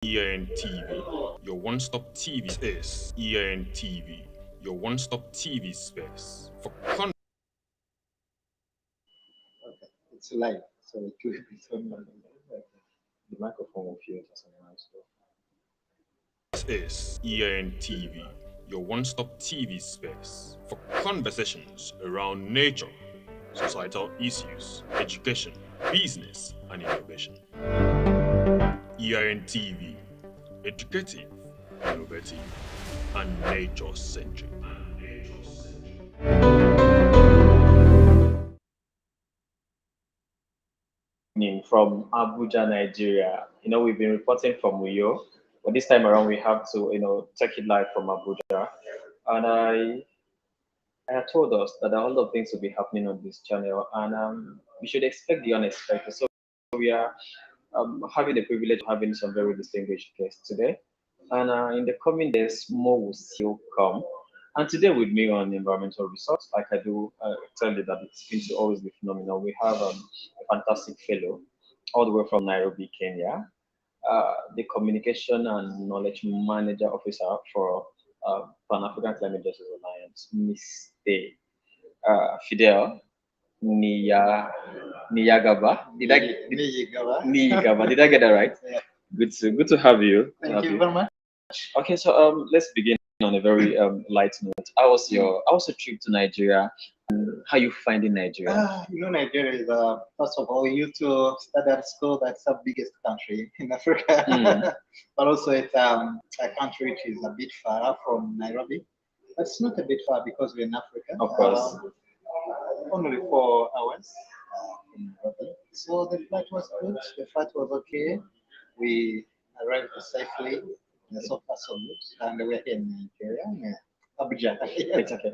ENTV, your one-stop TV is ENTV, your one-stop TV space for Okay, it's live, so it will be turned on. The microphone will feel it as an announcement. This is ENTV, your one-stop TV space for conversations around nature, societal issues, education, business, and innovation. ENTV, educative, innovative, and nature-centric. From Abuja, Nigeria. We've been reporting from Uyo, but this time around we have to, take it live from Abuja. And I had told us that a lot of things will be happening on this channel, and we should expect the unexpected. So we are having the privilege of having some very distinguished guests today. And in the coming days, more will still come. And today with me on environmental resource, like I do tell you that it's going to always be phenomenal. We have a fantastic fellow all the way from Nairobi, Kenya, the communication and knowledge manager officer for Pan African Climate Justice Alliance, Mr. Fidèle Niyagaba. Niyigaba. Did I get that right? Yeah. Good to have you. Thank you very much. Okay, so let's begin on a very light note. How was your trip to Nigeria? How you finding Nigeria? Nigeria is first of all, we used to study at school. That's the biggest country in Africa, but also it's a country which is a bit far from Nairobi. But it's not a bit far because we're in Africa. Of course. Only 4 hours in Nairobi. So the flight was good. The flight was okay. We arrived safely. So far so good, and we're here in Nigeria. Yeah. Abuja. It's okay.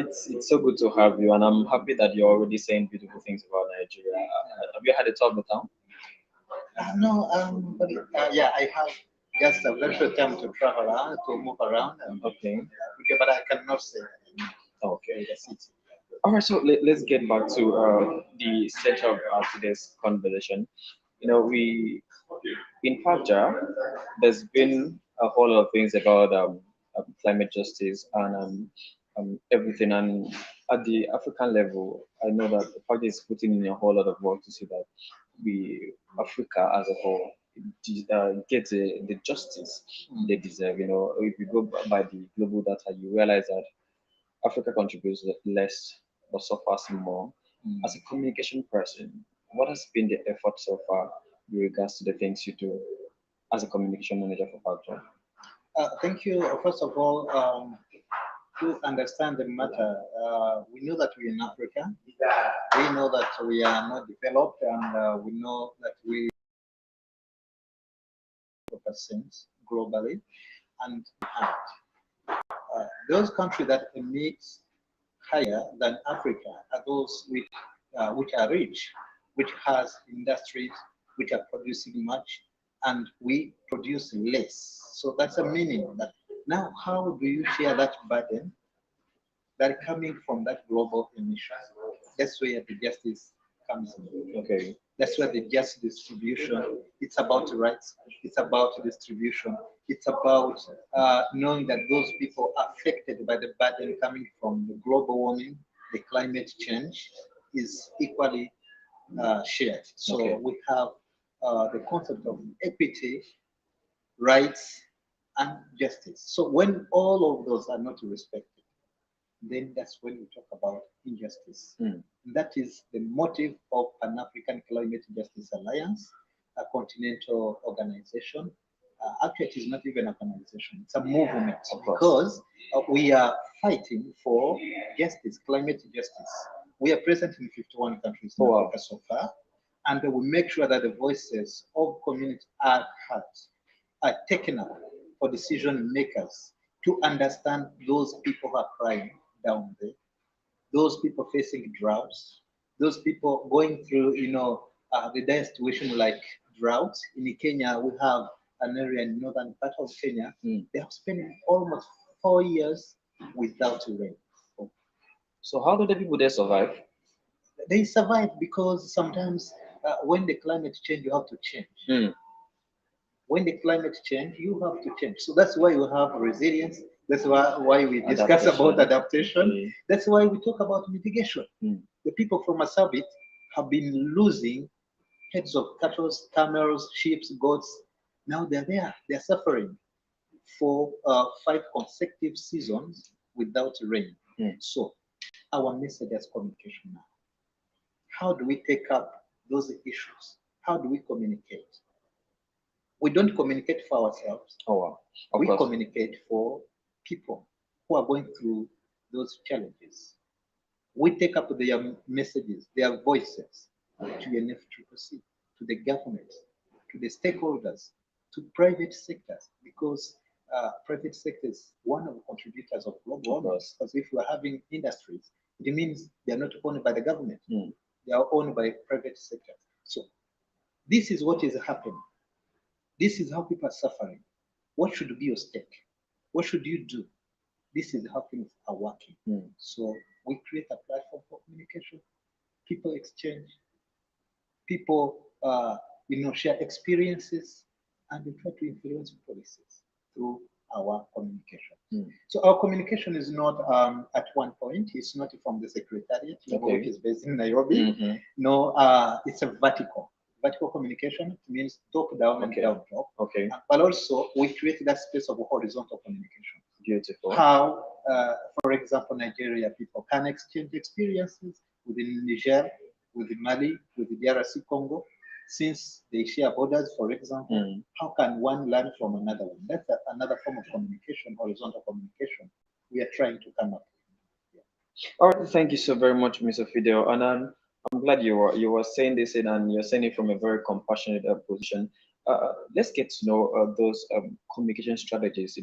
It's so good to have you, and I'm happy that you're already saying beautiful things about Nigeria. Have you had a tour of the town? No, but yeah, I have just a very short time to travel around, to move around. Okay, but I cannot say. Okay, that's it. All right, so let's get back to the center of today's conversation. We in fact, there's been a whole lot of things about climate justice and everything. And at the African level, I know that the party is putting in a whole lot of work to see that we, Africa as a whole, get the justice they deserve. If you go by the global data, you realize that Africa contributes less but suffers more. As a communication person, what has been the effort so far with regards to the things you do as a communication manager for Factor? Thank you. First of all, to understand the matter, we know that we're in Africa. We know that we are not developed, and we know that we percent globally, and those countries that emit higher than Africa are those which are rich, which has industries which are producing much, and we produce less. So that's a meaning that now how do you share that burden that coming from that global emission? That's where the justice comes in. Okay. That's where the just distribution. It's about rights. It's about distribution. It's about knowing that those people affected by the burden coming from the global warming, the climate change, is equally shared. So okay. We have the concept of equity, rights, and justice. So when all of those are not respected, then that's when we talk about injustice. That is the motive of Pan-African Climate Justice Alliance, a continental organization. Actually, it is not even an organization, it's a movement because we are fighting for justice, climate justice. We are present in 51 countries in Africa so far, and we make sure that the voices of community are heard, are taken up for decision makers to understand those people who are crying down there, those people facing droughts, those people going through, the dire situation like droughts. In Kenya, we have an area in northern part of Kenya. They have spent almost 4 years without rain. So how do the people there survive? They survive because sometimes when the climate change, you have to change. When the climate change, you have to change. So that's why you have resilience. That's why we discuss about adaptation. Okay. That's why we talk about mitigation. The people from Masabit have been losing heads of cattle, camels, sheep, goats. Now they're there. They're suffering for 5 consecutive seasons without rain. So our message is communication now. How do we take up those issues? How do we communicate? We don't communicate for ourselves. Oh, wow. We communicate for people who are going through those challenges. We take up their messages, their voices to NFCCC, to the government, to the stakeholders, to private sectors, because private sector is one of the contributors of global warming. Because if we are having industries, it means they are not owned by the government. They are owned by private sector. So this is what is happening. This is how people are suffering. What should be your stake? What should you do? This is how things are working. So we create a platform for communication. People exchange. People, share experiences, and we try to influence policies through our communication. So our communication is not at one point. It's not from the secretariat, which is based in Nairobi. No, it's a vertical communication. It means top down and down top. But also we create that space of horizontal communication. Beautiful. How, for example, Nigeria people can exchange experiences within Niger, with Mali, with the DRC Congo, since they share borders, for example. How can one learn from another one? That's another form of communication, horizontal communication we are trying to come up with. All right, thank you so very much, Mr. Fidèle. And I'm glad you were saying this, and you're saying it from a very compassionate position. Let's get to know those communication strategies,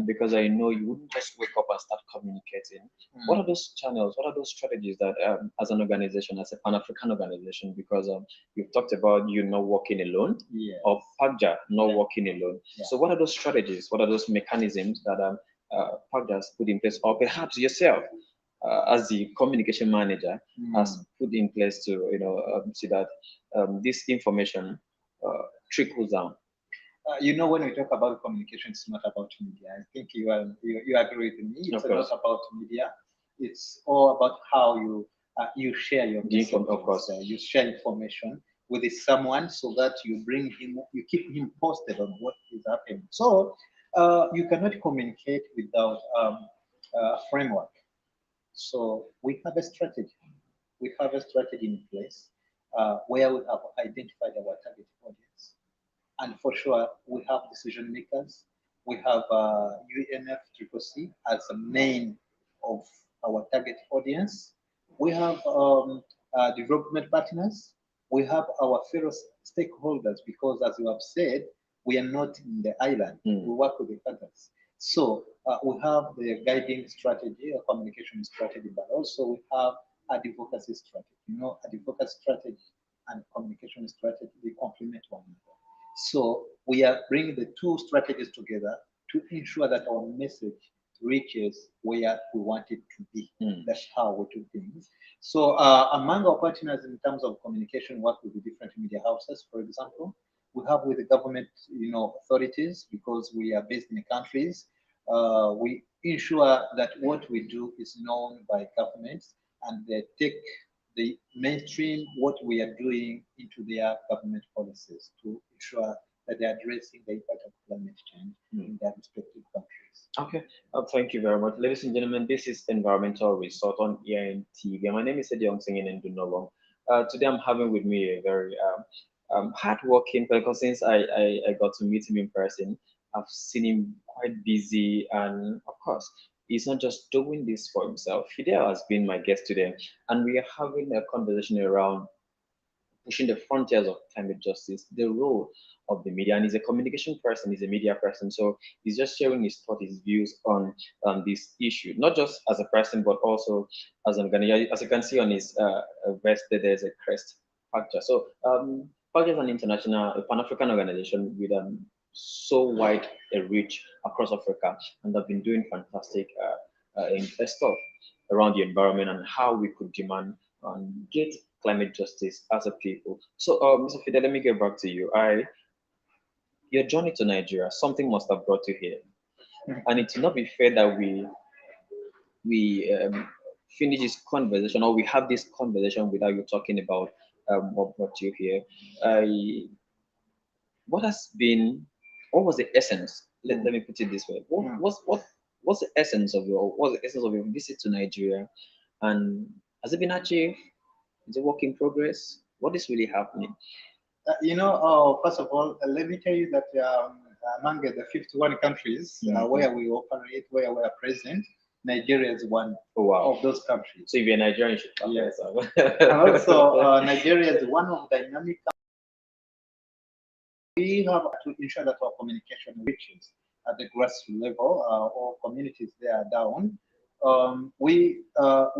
because I know you wouldn't just wake up and start communicating. What are those channels? What are those strategies that, as an organization, as a Pan-African organization, because you've talked about you not working alone, or PAGJA not working alone. So what are those strategies? What are those mechanisms that PAGJA has put in place, or perhaps yourself, as the communication manager, has put in place to see that this information trickles down? When we talk about communication, it's not about media. I think you agree with me. It's not about media. It's all about how you share your message. Of course, you share information with someone so that you keep him posted on what is happening. So you cannot communicate without a framework. So we have a strategy. We have a strategy in place where we have identified our target audience. And for sure, we have decision makers. We have UNFCCC as the main of our target audience. We have development partners. We have our fellow stakeholders, because as you have said, we are not in the island. We work with the others. So we have the guiding strategy, a communication strategy, but also we have advocacy strategy. Advocacy strategy and communication strategy, they complement one another. So we are bringing the two strategies together to ensure that our message reaches where we want it to be. That's how we do things. So among our partners in terms of communication, work with the different media houses, for example, we have with the government, authorities, because we are based in the countries. We ensure that what we do is known by governments, and they take the mainstream what we are doing into their government policies to ensure that they are addressing the impact of climate change in their respective countries. Okay, thank you very much. Ladies and gentlemen, this is Environmental Resort on ENTV. My name is Edion Singing and Dunobong. Today I'm having with me a very hardworking, because since I got to meet him in person, I've seen him quite busy, and of course, he's not just doing this for himself. Fidèle has been my guest today, and we are having a conversation around pushing the frontiers of climate justice, the role of the media. And he's a communication person, he's a media person. So he's just sharing his thoughts, his views on this issue, not just as a person, but also as an organization. As you can see on his vest, there's a crest factor. So PAGJA is an international, a Pan-African organization with so wide a reach across Africa, and have been doing fantastic stuff around the environment and how we could demand and get climate justice as a people. So, Mr. Fidèle, let me get back to you. your journey to Nigeria, something must have brought you here. And it will not be fair that we finish this conversation, or we have this conversation without you talking about what brought you here. What has been, what was the essence? Let me put it this way. What's the essence of your visit to Nigeria? And has it been achieved? Is it work in progress? What is really happening? First of all, let me tell you that among the 51 countries where we operate, where we are present, Nigeria is one of those countries. So if you're Nigerian, you should come. Yes. And also, Nigeria is one of the dynamic. We have to ensure that our communication reaches at the grassroots level, or communities there down. We have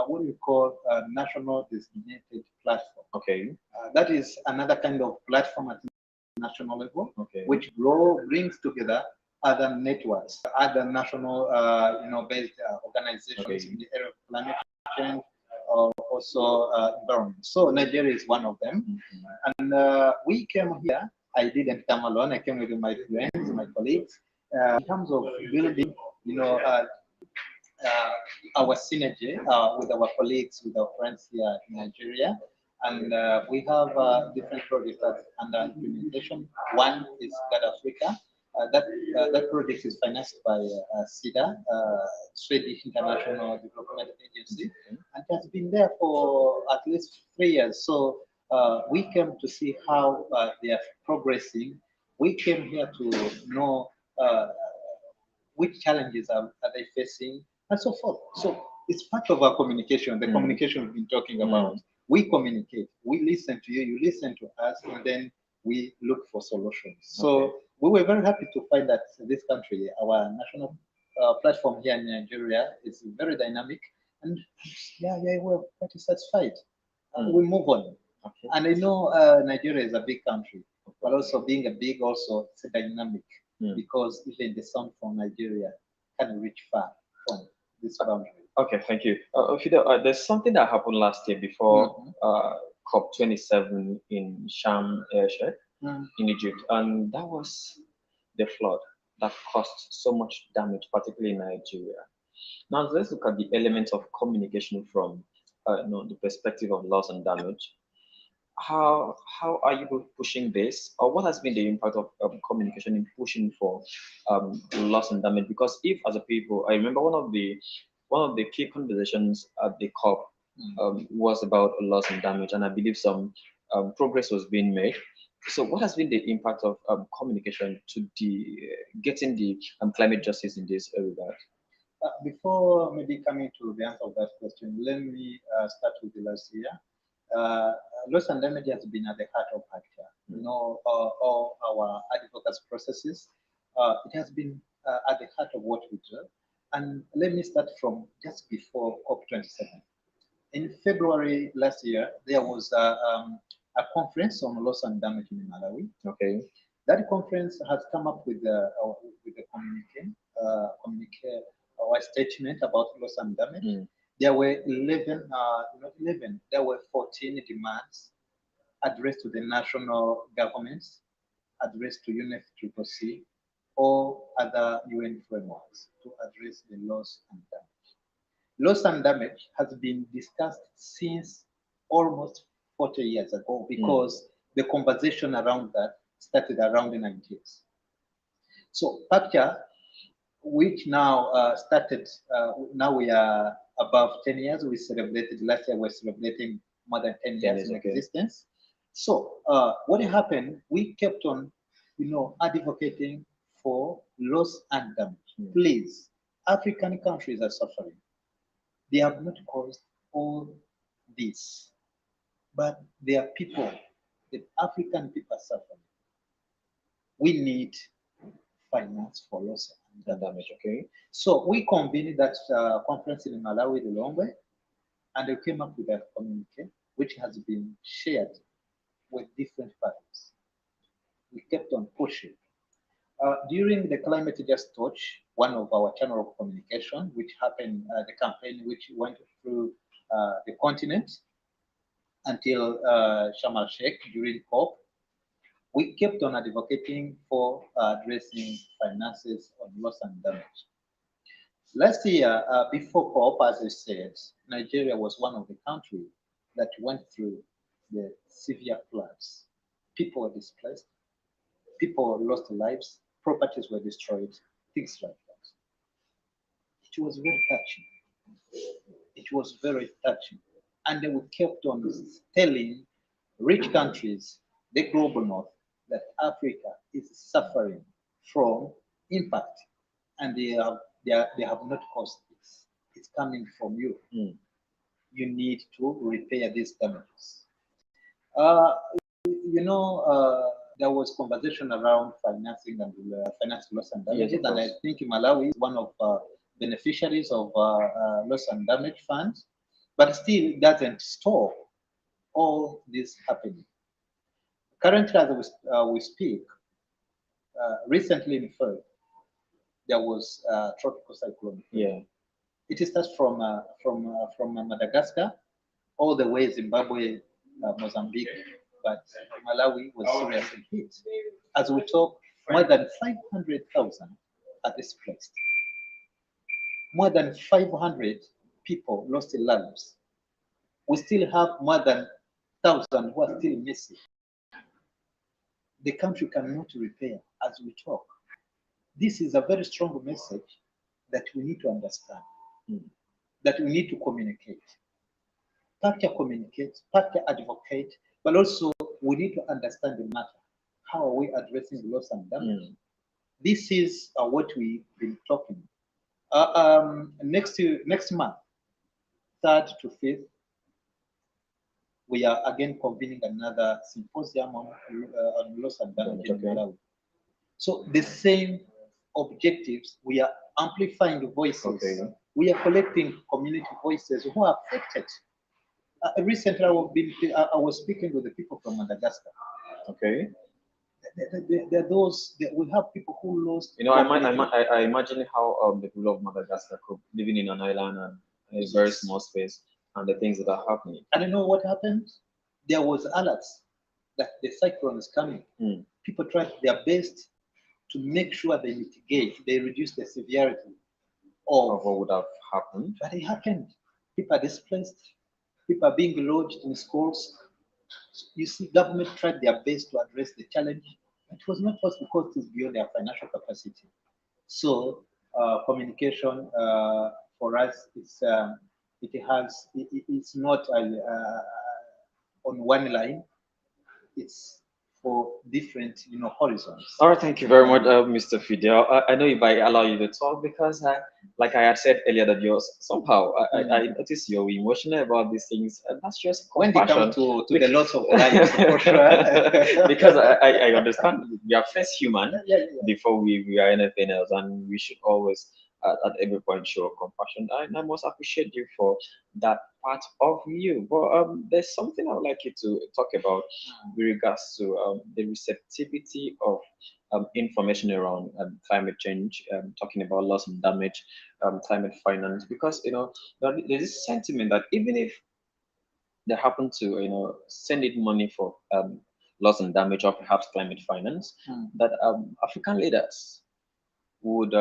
what we call a national designated platform. Okay. That is another kind of platform at national level, which brings together other networks, other national, based organizations in the area of climate change, or also environment. So Nigeria is one of them, and we came here. I didn't come alone. I came with my friends, my colleagues, in terms of building, our synergy with our colleagues, with our friends here in Nigeria. And we have different projects under implementation. One is God Africa. That project is financed by SIDA, Swedish International Development Agency, and has been there for at least 3 years. So we came to see how they are progressing. We came here to know which challenges are they facing, and so forth. So it's part of our communication, the communication we've been talking about. We communicate, we listen to you, you listen to us, and then we look for solutions. So we were very happy to find that this country, our national platform here in Nigeria, is very dynamic, and we're quite satisfied. We move on. And I know Nigeria is a big country, but also being a big, also it's a dynamic, because even the sound from Nigeria can reach far from this boundary. Okay, thank you. Fidèle, there's something that happened last year before COP27 in Sharm el-Sheikh in Egypt, and that was the flood that caused so much damage, particularly in Nigeria. Now let's look at the elements of communication from the perspective of loss and damage. How are you pushing this, or what has been the impact of communication in pushing for loss and damage? Because if, as a people, I remember one of the key conversations at the COP was about loss and damage, and I believe some progress was being made. So, what has been the impact of communication to getting the climate justice in this regard? Before maybe coming to the answer of that question, let me start with the last year. Loss and damage has been at the heart of ACTA. All our advocacy processes. It has been at the heart of what we do. And let me start from just before COP27. In February last year, there was a conference on loss and damage in Malawi. Okay. That conference has come up with a communique or a statement about loss and damage. There were 14 demands addressed to the national governments, addressed to UNFCCC, or other UN frameworks to address the loss and damage. Loss and damage has been discussed since almost 40 years ago, because the conversation around that started around the 90s. So PACTA, which now started, now we are above 10 years. We celebrated, last year we're celebrating more than 10 years in existence. So what happened, we kept on, advocating for loss and damage. Please, African countries are suffering. They have not caused all this, but their people, the African people are suffering. We need finance for loss and damage, okay? So we convened that conference in Malawi, the long way, and we came up with a communique which has been shared with different parties. We kept on pushing. During the Climate Just Touch, one of our channel of communication, which happened, the campaign which went through the continent until Sharm el-Sheikh during COP, We kept on advocating for addressing finances on loss and damage. Last year, before COP, as I said, Nigeria was one of the countries that went through the severe floods. People were displaced, people lost lives, properties were destroyed, things like that. It was very touching. It was very touching. And then we kept on telling rich countries, the global north, that Africa is suffering from impact and they have not caused this. It's coming from you. You need to repair these damages. Uh, there was conversation around financing and financial loss and damages, yes, and I think Malawi is one of beneficiaries of loss and damage funds, but still it doesn't stop all this happening. Currently, as we speak, recently in Fidèle, there was a tropical cyclone. Yeah. It starts from Madagascar all the way Zimbabwe, Mozambique, but Malawi was seriously hit. As we talk, more than 500,000 are displaced. More than 500 people lost their lives. We still have more than 1,000 who are still missing. The country cannot repair as we talk. This is a very strong message that we need to understand, that we need to communicate. Partly communicate, partly advocate, but also we need to understand the matter. How are we addressing loss and damage? This is what we've been talking. Next month, 3rd to 5th, we are again convening another symposium on loss and damage in Malawi. So the same objectives, we are amplifying the voices. We are collecting community voices who are affected. Recently, I was speaking with the people from Madagascar. Okay. There are those, we have people who lost. I imagine how the people of Madagascar could living in an island and a very small space and the things that are happening. And you know what happened? There was alerts that the cyclone is coming. People tried their best to make sure they mitigate, they reduce the severity of what would have happened. But it happened. People are displaced. People are being lodged in schools. You see, government tried their best to address the challenge. It was not possible because it is beyond their financial capacity. So communication for us is it's not on one line. It's for different horizons. All right, thank you very much, Mr. Fidèle. I know if I allow you to talk because, like I had said earlier, that you're somehow I notice you're emotional about these things, and that's just when they come to the loss of lives, for sure. Because I understand we are first human before we are anything else, and we should always at every point show compassion. And I must appreciate you for that part of you. But there's something I would like you to talk about with regards to the receptivity of information around climate change, talking about loss and damage, climate finance, because there's this sentiment that even if they happen to send it money for loss and damage or perhaps climate finance, that African leaders would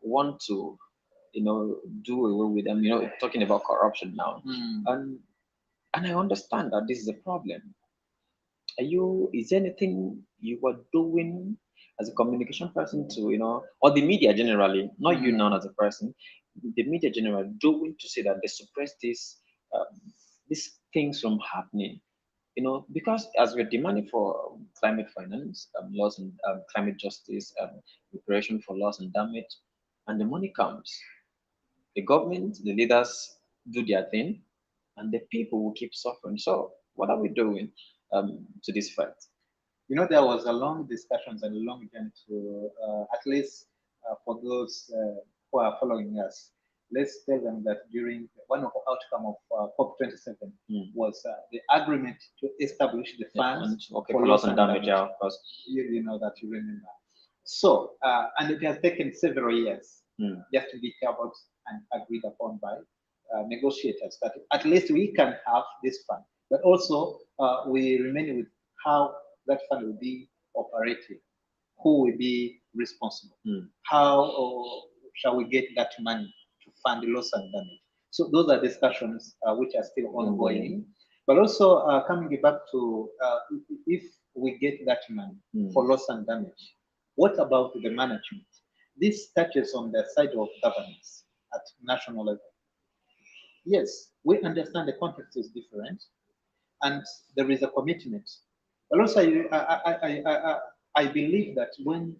want to do away with them, talking about corruption now. And I understand that this is a problem. Is there anything you are doing as a communication person to, or the media generally, not you now as a person, the media generally doing to say that they suppress these things from happening? Because as we're demanding for climate finance, loss and climate justice, reparation for loss and damage, and the money comes, the government, the leaders do their thing, and the people will keep suffering. So, what are we doing to this fact? There was a long discussions and a long journey to, at least for those who are following us, let's tell them that during one of the outcome of COP27 was the agreement to establish the fund for loss and damage. Yeah, of course. You know that, you remember. So, and it has taken several years just to be covered and agreed upon by negotiators that at least we can have this fund. But also, we remain with how that fund will be operating? Who will be responsible? How shall we get that money to fund the loss and damage? So those are discussions which are still ongoing. But also coming back to if we get that money for loss and damage, what about the management? This touches on the side of governance at national level. Yes, we understand the context is different, and there is a commitment. But also, I believe that when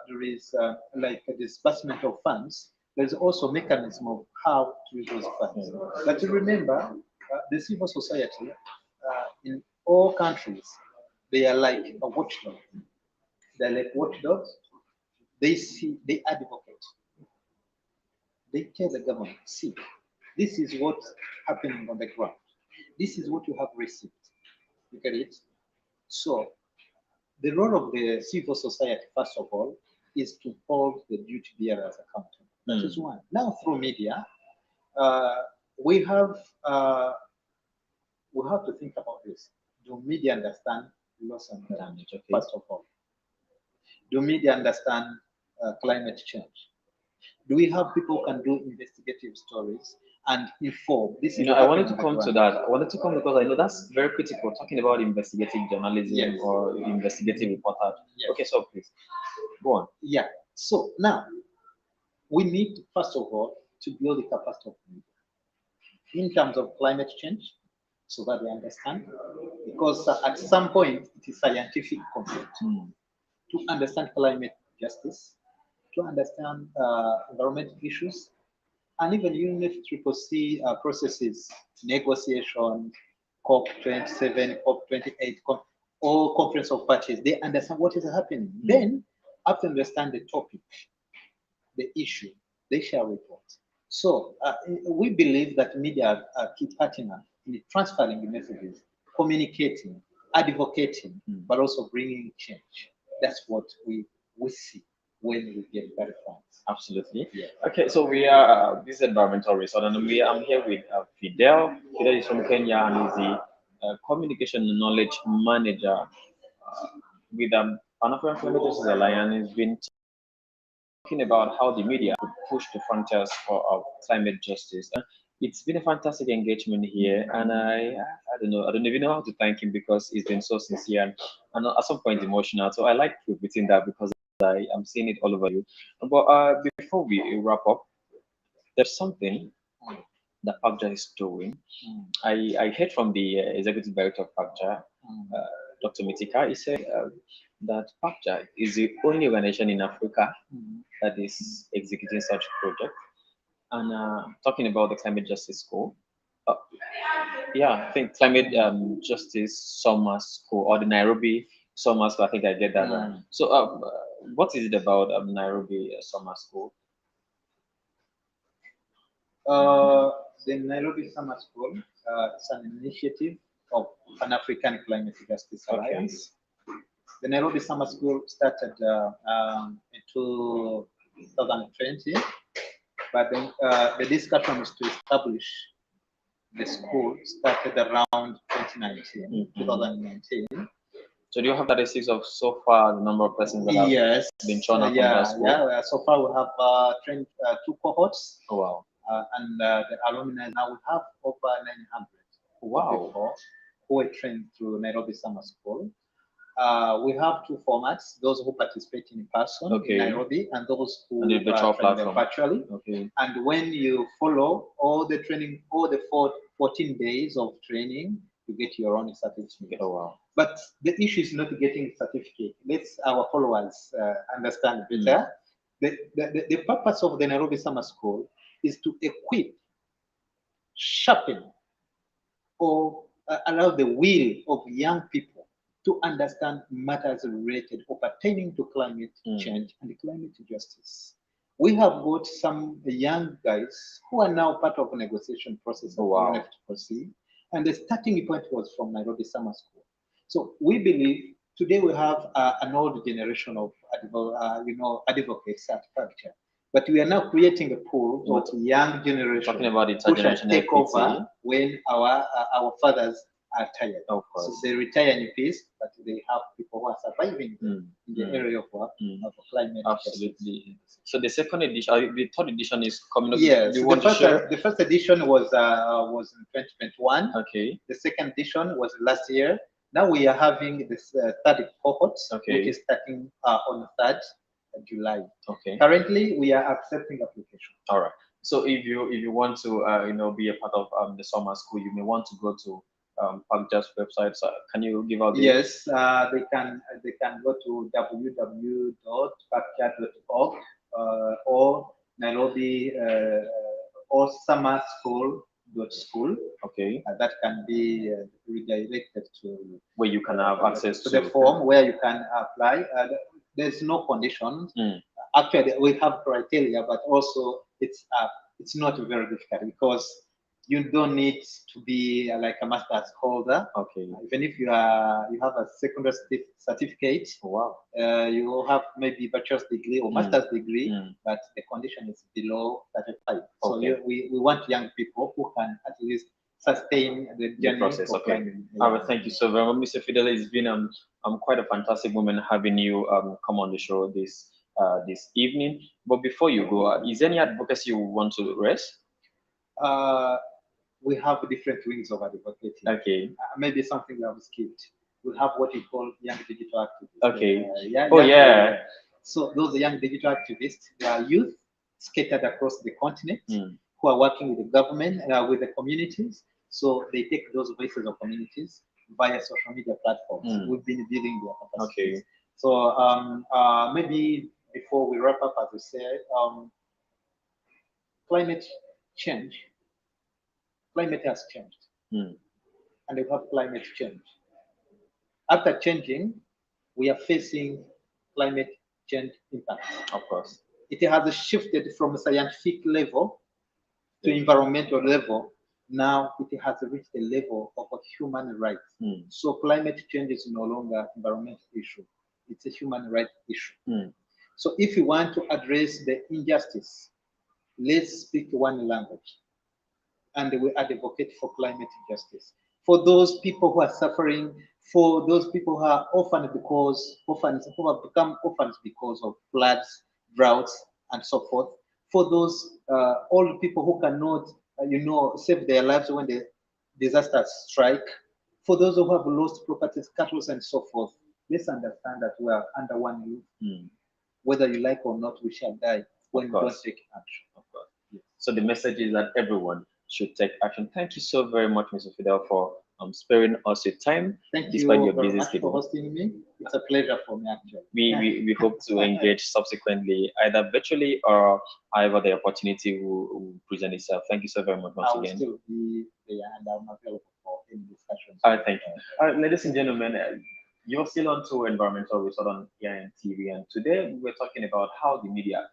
there is like a disbursement of funds, there's also a mechanism of how to use those funds. But remember, the civil society in all countries, they are like a watchdog. They're like watchdogs. They see, they advocate. They tell the government, see, this is what's happening on the ground. This is what you have received. You get it? So the role of the civil society, first of all, is to hold the duty bearers accountable. That is one. Now through media, we have to think about this. Do media understand loss and damage? Okay. First of all, do media understand climate change? Do we have people who can do investigative stories and inform? This is I wanted to come to that. I wanted to come because I know that's very critical, talking about investigative journalism or investigative reportage. Yes. Okay, so please, go on. Yeah. So now, we need, first of all, to build the capacity of media in terms of climate change, so that they understand, because at some point, it is scientific concept to understand climate justice, to understand environmental issues, and even UNFCCC processes, negotiation, COP27, COP28, all conference of parties. They understand what is happening. Then, after understand the topic, the issue, they share reports. So we believe that media are key partner in transferring the messages, communicating, advocating, but also bringing change. That's what we see when we get better funds. Absolutely. Yeah. Okay, so we are this is environmental resort, and I'm here with Fidèle. Fidèle is from Kenya and is the communication and knowledge manager with Pan-African Climate Justice Alliance. Has been talking about how the media could push the frontiers for climate justice. It's been a fantastic engagement here, and I don't even know how to thank him because he's been so sincere and at some point emotional. So I like repeating that because I am seeing it all over you. But before we wrap up, there's something that PACJA is doing. I heard from the executive director of PACJA, Dr. Mitika. He said that PACJA is the only organization in Africa that is executing such project. And talking about the climate justice school, I think climate justice summer school or the Nairobi summer school. I think I get that right. So, what is it about Nairobi summer school? The Nairobi Summer School is an initiative of Pan-African Climate Justice Alliance. The Nairobi Summer School started in 2020, but then the discussion is to establish the school started around 2019. So do you have statistics of so far the number of persons that have been shown up from that school? Yeah. So far we have trained 2 cohorts. Oh, wow. And the alumni now we have over 900. Wow. Who were trained through Nairobi Summer School. We have 2 formats: those who participate in person in Nairobi, and those who train virtually. Okay. And when you follow all the training, all the 14 days of training, you get your own certificate. Oh, wow. But the issue is not getting certificate. Let's our followers understand better. The purpose of the Nairobi Summer School is to equip, sharpen, or allow the will of young people to understand matters related or pertaining to climate change and climate justice. We have got some young guys who are now part of the negotiation process of UNFCCC, and the starting point was from Nairobi Summer School. So we believe today we have an old generation of advocates at culture, but we are now creating a pool of young generation talking about who shall take over when our fathers are tired. Of course. So they retire in peace, but they have people who are surviving in the area of climate. Absolutely. Justice. So the second edition, the third edition is coming up. Yes, the first edition was in 2021. Okay. The second edition was last year. Now we are having this third cohort, which is starting on 3rd July. Okay. Currently, we are accepting applications. All right. So if you want to be a part of the summer school, you may want to go to PACJA's website. So can you give out the Yes, they can go to www.pacja.org or Nairobi or summer school. Okay. That can be redirected to where you can have access to the form where you can apply. There's no conditions. Actually, we have criteria, but also it's not very difficult because you don't need to be like a master's holder. Okay. Even if you have a secondary certificate, you will have maybe bachelor's degree or master's degree, but the condition is below 35. So we want young people who can at least sustain the journey process. of climbing. All right, thank you so very much, Mr. Fidèle. It's been quite a fantastic moment having you come on the show this evening. But before you go, is there any advocacy you want to raise? We have different wings of advocating. Okay. Maybe something we have skipped. We have what we call young digital activists. Okay. Yeah. So those young digital activists, they are youth scattered across the continent who are working with the government, with the communities. So they take those voices of communities via social media platforms. We've been building their capacities. Okay. So maybe before we wrap up, as we said, climate has changed, and we have climate change. After changing, we are facing climate change impacts. Of course. It has shifted from a scientific level to environmental level. Now it has reached the level of a human right. So climate change is no longer environmental issue. It's a human right issue. So if you want to address the injustice, let's speak one language. And we advocate for climate justice. For those people who are suffering, for those people who are who have become orphans because of floods, droughts, and so forth. For those old people who cannot, save their lives when the disasters strike. For those who have lost properties, cattle, and so forth. Let's understand that we are under one roof. Whether you like or not, we shall die when we don't take action. Of course. Yes. So the message is that everyone should take action. Thank you so very much, Mr. Fidèle, for sparing us your time. Thank you very much for hosting me. It's a pleasure for me, actually. We hope to engage subsequently, either virtually or however the opportunity will present itself. Thank you so very much once again. I will still be there and I'm available for any discussions. All right, thank you. All right, ladies and gentlemen, you're still on to Environmental Resort on TV, and today we're talking about how the media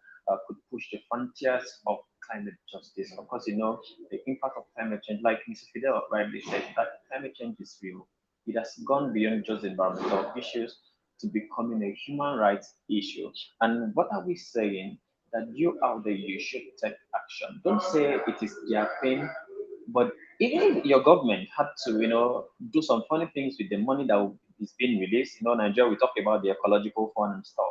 could push the frontiers of climate justice. Of course, the impact of climate change, like Mr. Fidèle rightly said, that climate change is real. It has gone beyond just environmental issues to becoming a human rights issue. And what are we saying? That you out there, you should take action. Don't say it is their thing, but even your government had to, do some funny things with the money that is being released. Nigeria, we talk about the ecological fund and stuff.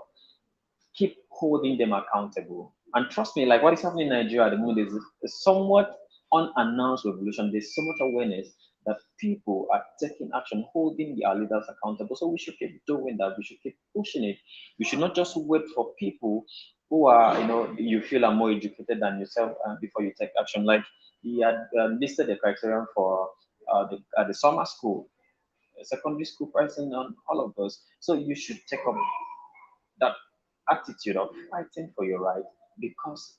Keep holding them accountable. And trust me, like what is happening in Nigeria at the moment is a somewhat unannounced revolution. There's so much awareness that people are taking action, holding their leaders accountable. So we should keep doing that. We should keep pushing it. We should not just wait for people who are, you feel are more educated than yourself before you take action. Like he had listed the criteria for the summer school, secondary school pricing on all of those. So you should take up that attitude of fighting for your right, because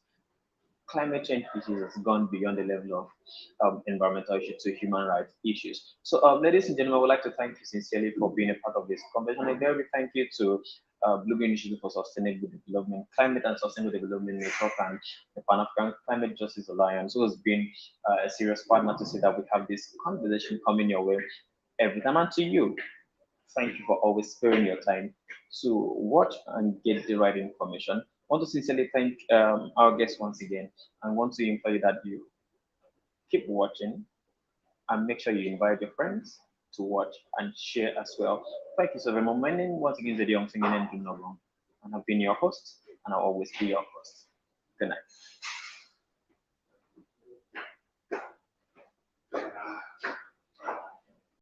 climate change issues has gone beyond the level of environmental issues to human rights issues. So, ladies and gentlemen, I would like to thank you sincerely for being a part of this conversation. A very big thank you to Blue Initiative for Sustainable Development, Climate and Sustainable Development Network, and the Pan-African Climate Justice Alliance, who has been a serious partner to see that we have this conversation coming your way every time. And to you, thank you for always sparing your time to watch and get the right information. I want to sincerely thank our guests once again, and want to implore you that you keep watching and make sure you invite your friends to watch and share as well. Thank you so very much. My name once again is the Young Singing and Do No Wrong. And I've been your host, and I'll always be your host. Good night.